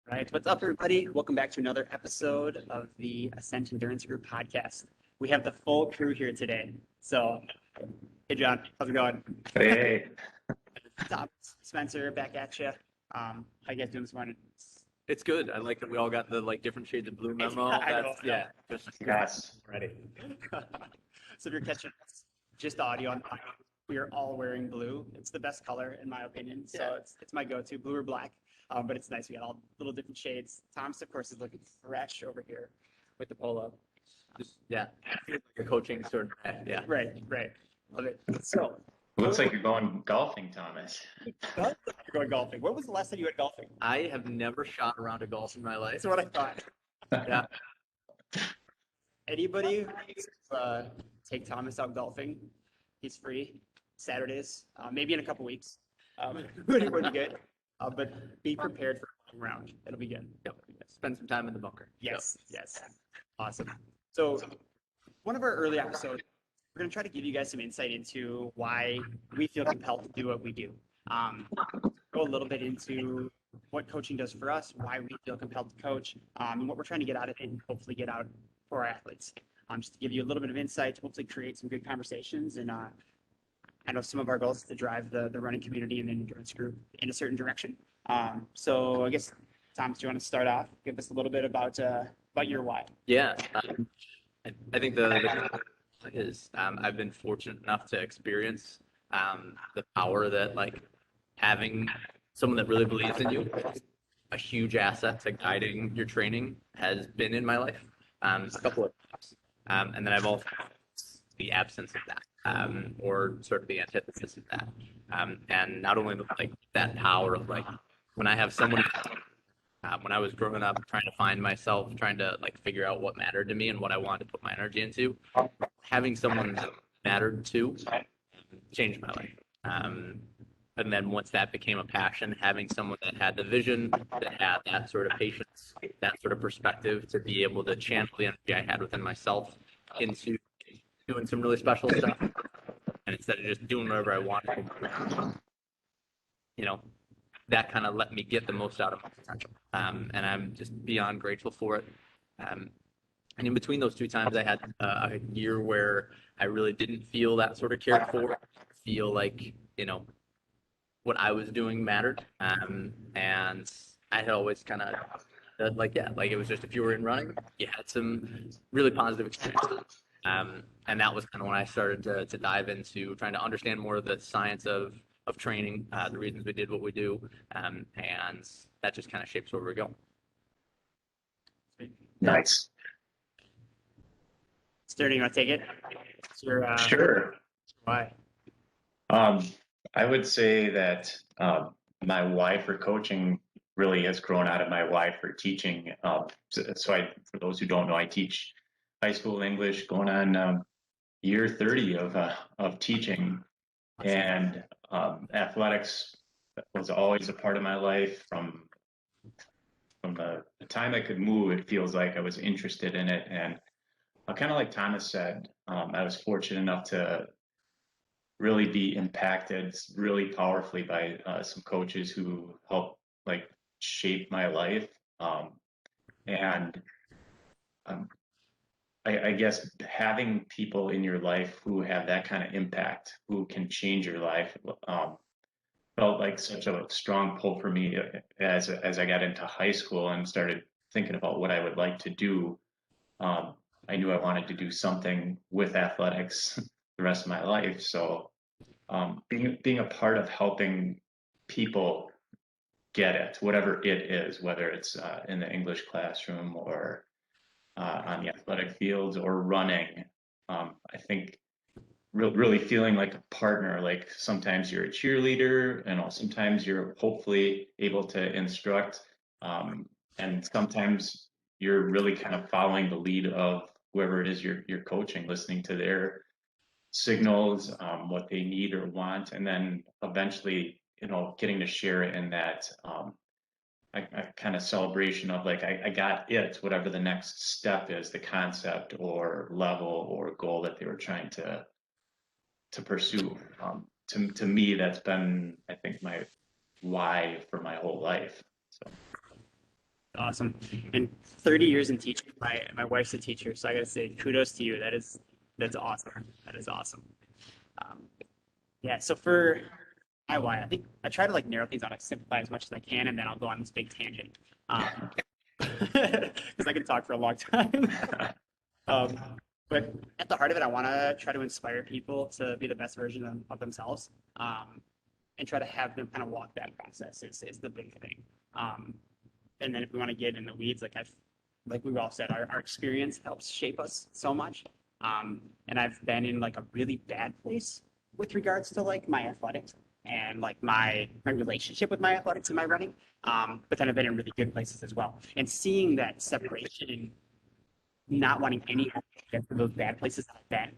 Right. What's up, everybody? Welcome back to another episode of the Ascent Endurance Group podcast. We have the full crew here today. So, hey, John, how's it going? Hey, Tom, Spencer, back at you. How you guys doing this morning? It's good. I like that we all got the different shades of blue memo. I know, That's I know. just yes. Ready. So if you're catching just audio on audio, we are all wearing blue. It's the best color in my opinion. So Yeah. it's my go-to, blue or black. But it's nice. We got all little different shades. Thomas, of course, is looking fresh over here with the polo. feels like a coaching sort of yeah. Right. Love it. So Looks like you're going golfing, Thomas. you're going golfing. When was the last time you went golfing? I have never shot around a golf in my life. That's what I thought. Yeah. Anybody take Thomas out golfing? He's free Saturdays, maybe in a couple weeks. It would be good. But be prepared for a long round. It'll be good. Yep. Spend some time in the bunker. Yes. Awesome. So one of our early episodes, we're going to try to give you guys some insight into why we feel compelled to do what we do. Go a little bit into what coaching does for us, why we feel compelled to coach, and what we're trying to get out of it and hopefully get out for our athletes. Just to give you a little bit of insight, to hopefully create some good conversations. And I know some of our goals is to drive the running community and the endurance group in a certain direction. So I guess, Thomas, do you want to start off? Give us a little bit about your why. Yeah. I think the is I've been fortunate enough to experience the power that having someone that really believes in you, a huge asset to guiding your training, has been in my life. A couple of times. And then I've also the absence of that, or sort of the antithesis of that. And not only that power of when I have someone, when I was growing up trying to find myself, trying to figure out what mattered to me and what I wanted to put my energy into, having someone that mattered to changed my life. And then once that became a passion, having someone that had the vision, that had that sort of patience, that sort of perspective to be able to channel the energy I had within myself into doing some really special stuff. And instead of just doing whatever I wanted, that kind of let me get the most out of my potential. And I'm just beyond grateful for it. And in between those two times, I had a year where I really didn't feel that sort of cared for, feel like, what I was doing mattered. And I had always kind of it was just, if you were in running, you had some really positive experiences. And that was kind of when I started to dive into trying to understand more of the science of training, the reasons we did what we do. And that just kind of shapes where we're going. Nice. Sturdy, you want to take it? Sure. Why? I would say that my why for coaching really has grown out of my why for teaching. For those who don't know, I teach high school English, going on year 30 of teaching, and athletics was always a part of my life from the time I could move. It feels like I was interested in it, and kind of like Thomas said, I was fortunate enough to really be impacted really powerfully by some coaches who helped shape my life. And I guess having people in your life who have that kind of impact, who can change your life, felt like such a strong pull for me as I got into high school and started thinking about what I would like to do. I knew I wanted to do something with athletics the rest of my life. So being a part of helping people get it, whatever it is, whether it's in the English classroom or on the athletic fields or running, I think really feeling like a partner. Like sometimes you're a cheerleader, and sometimes you're hopefully able to instruct, and sometimes you're really kind of following the lead of whoever it is you're coaching, listening to their signals, what they need or want, and then eventually, getting to share it in that kind of celebration of I got it, whatever the next step is, the concept or level or goal that they were trying to pursue. To me, that's been, I think, my why for my whole life. So. Awesome. And 30 years in teaching. My wife's a teacher, so I gotta say kudos to you. That's awesome. That is awesome. Um, yeah. So for my why, I think I try to like narrow things down, like simplify as much as I can, and then I'll go on this big tangent. Because I can talk for a long time. Um, but at the heart of it, I want to try to inspire people to be the best version of themselves, and try to have them kind of walk that process is the big thing. Um, and then if we want to get in the weeds, like we've all said, our experience helps shape us so much. And I've been in like a really bad place with regards to like my athletics and like my relationship with my athletics and my running. But then I've been in really good places as well. And seeing that separation and not wanting any to get to those bad places I've been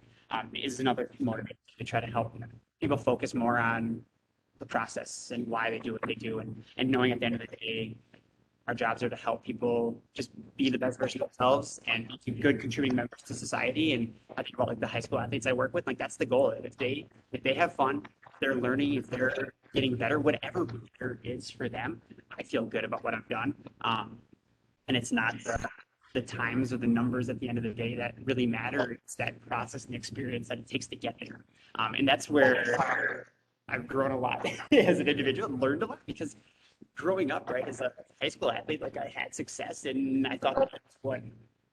is another motivator to try to help people focus more on the process and why they do what they do, and knowing at the end of the day our jobs are to help people just be the best version of themselves and be good contributing members to society. And I think about like the high school athletes I work with, like that's the goal. If they have fun, they're learning, if they're getting better, whatever better is for them, I feel good about what I've done. And it's not the times or the numbers at the end of the day that really matter. It's that process and experience that it takes to get there. And that's where I've grown a lot as an individual and learned a lot, because growing up, right, as a high school athlete, like I had success and I thought that's what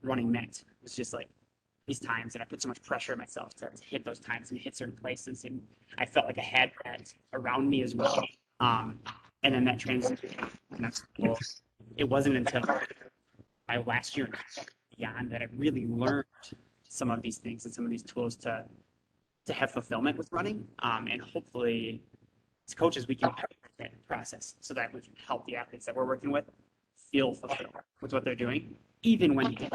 running meant. It was just like these times, and I put so much pressure on myself to hit those times and hit certain places, and I felt like I had that around me as well. And then that transition, and that's cool. It wasn't until my last year and beyond that I really learned some of these things and some of these tools to have fulfillment with running. And hopefully, as coaches, we can help that process so that we can help the athletes that we're working with feel fulfilled with what they're doing, even when you get.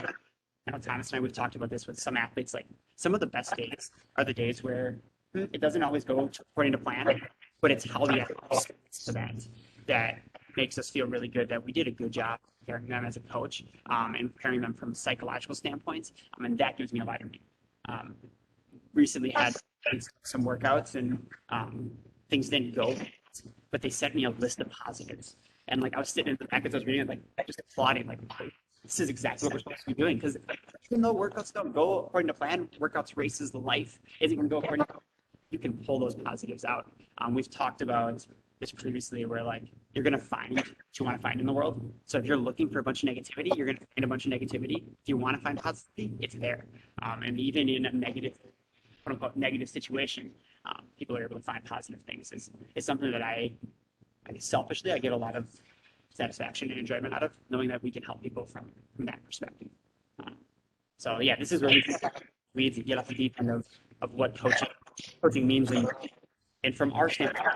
I know Thomas and I, we've talked about this with some athletes. Like some of the best days are the days where it doesn't always go according to plan, but it's how the athlete responds to that makes us feel really good that we did a good job preparing them as a coach, and preparing them from psychological standpoints. And that gives me a lot of me. Recently had some workouts and things didn't go, but they sent me a list of positives. And like I was sitting in the back as I was reading it, like just applauding, like this is exactly what we're supposed to be doing. Because even though workouts don't go according to plan, workouts races, the life isn't going to go according to, you can pull those positives out. We've talked about this previously, where like you're going to find what you want to find in the world. So if you're looking for a bunch of negativity, you're going to find a bunch of negativity. If you want to find positivity, it's there. And even in a negative, quote unquote, negative situation, people are able to find positive things. Is something that I selfishly, I get a lot of satisfaction and enjoyment out of, knowing that we can help people from that perspective. So yeah, this is where we need to get off the deep end of what coaching means. And from our standpoint,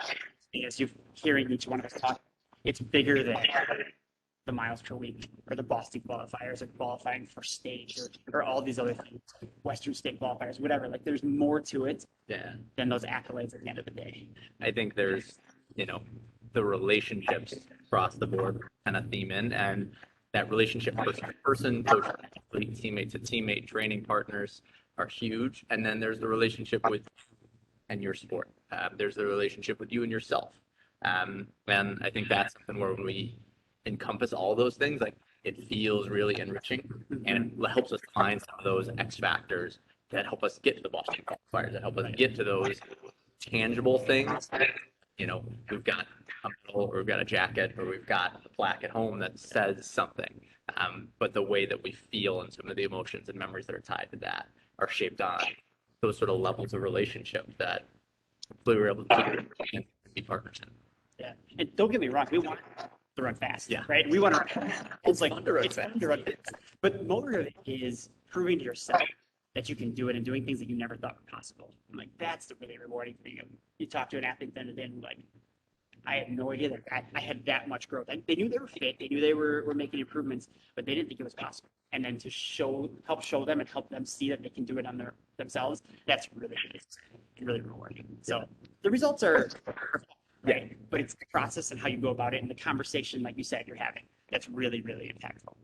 as you're hearing each one of us talk, it's bigger than the miles per week or the Boston qualifiers or qualifying for stage or all these other things, Western State qualifiers, whatever. Like there's more to it than those accolades at the end of the day. I think there's, the relationships across the board kind of theme in, and that relationship person to person, coach to athlete, teammate to teammate, training partners are huge. And then there's the relationship with and your sport. There's the relationship with you and yourself. And I think that's something where when we encompass all those things, like it feels really enriching, and it helps us find some of those X factors that help us get to the Boston qualifiers, that help us get to those tangible things. We've got a medal, or we've got a jacket, or we've got a plaque at home that says something. But the way that we feel and some of the emotions and memories that are tied to that are shaped on those sort of levels of relationship that hopefully we're able to keep and be partners in. Yeah, and don't get me wrong, we want to run fast, Yeah. right? We want to. It's like fun to run it's fast. fun to run fast, but more of it is proving to yourself that you can do it and doing things that you never thought were possible. And like that's the really rewarding thing. You talk to an athlete then and then, like I had no idea that I had that much growth. They knew they were fit, they knew they were making improvements, but they didn't think it was possible. And then to help show them and help them see that they can do it on themselves, that's really rewarding. So the results are right, but it's the process and how you go about it and the conversation, like you said, you're having. That's really, really impactful.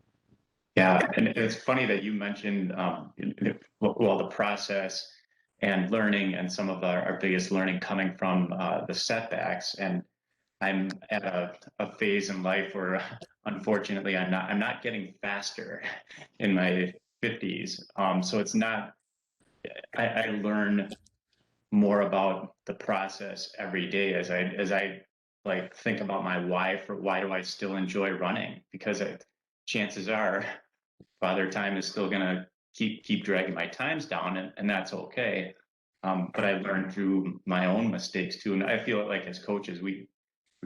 Yeah, and it's funny that you mentioned the process and learning, and some of our biggest learning coming from the setbacks. And I'm at a phase in life where unfortunately I'm not getting faster in my 50s. So it's not, I learn more about the process every day as I like think about my why for why do I still enjoy running? Because chances are Father Time is still gonna keep dragging my times down, and that's okay. But I learned through my own mistakes too, and I feel like as coaches, we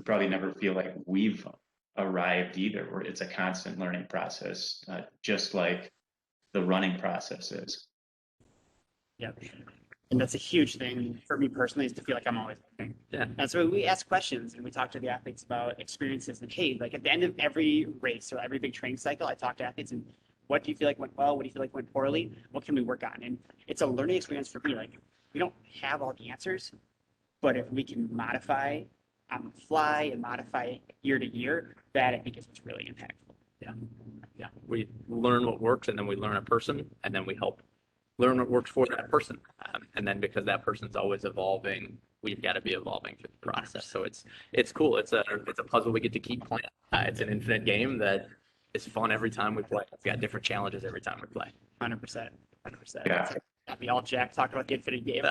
probably never feel like we've arrived either. Where it's a constant learning process, just like the running process is. Yeah. And that's a huge thing for me personally, is to feel like I'm always learning. Yeah. And so we ask questions and we talk to the athletes about experiences. And hey, like at the end of every race or every big training cycle, I talk to athletes and what do you feel like went well? What do you feel like went poorly? What can we work on? And it's a learning experience for me. Like we don't have all the answers, but if we can modify on the fly and modify year to year, that I think is what's really impactful. Yeah. Yeah. We learn what works and then we learn a person and then we help learn what works for that person. And then because that person's always evolving, we've got to be evolving through the process. So it's cool. It's a puzzle we get to keep playing. It's an infinite game that is fun every time we play. It's got different challenges every time we play. 100%. 100%. Yeah. We all Jack talked about the infinite game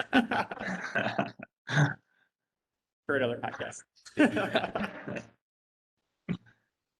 for another podcast.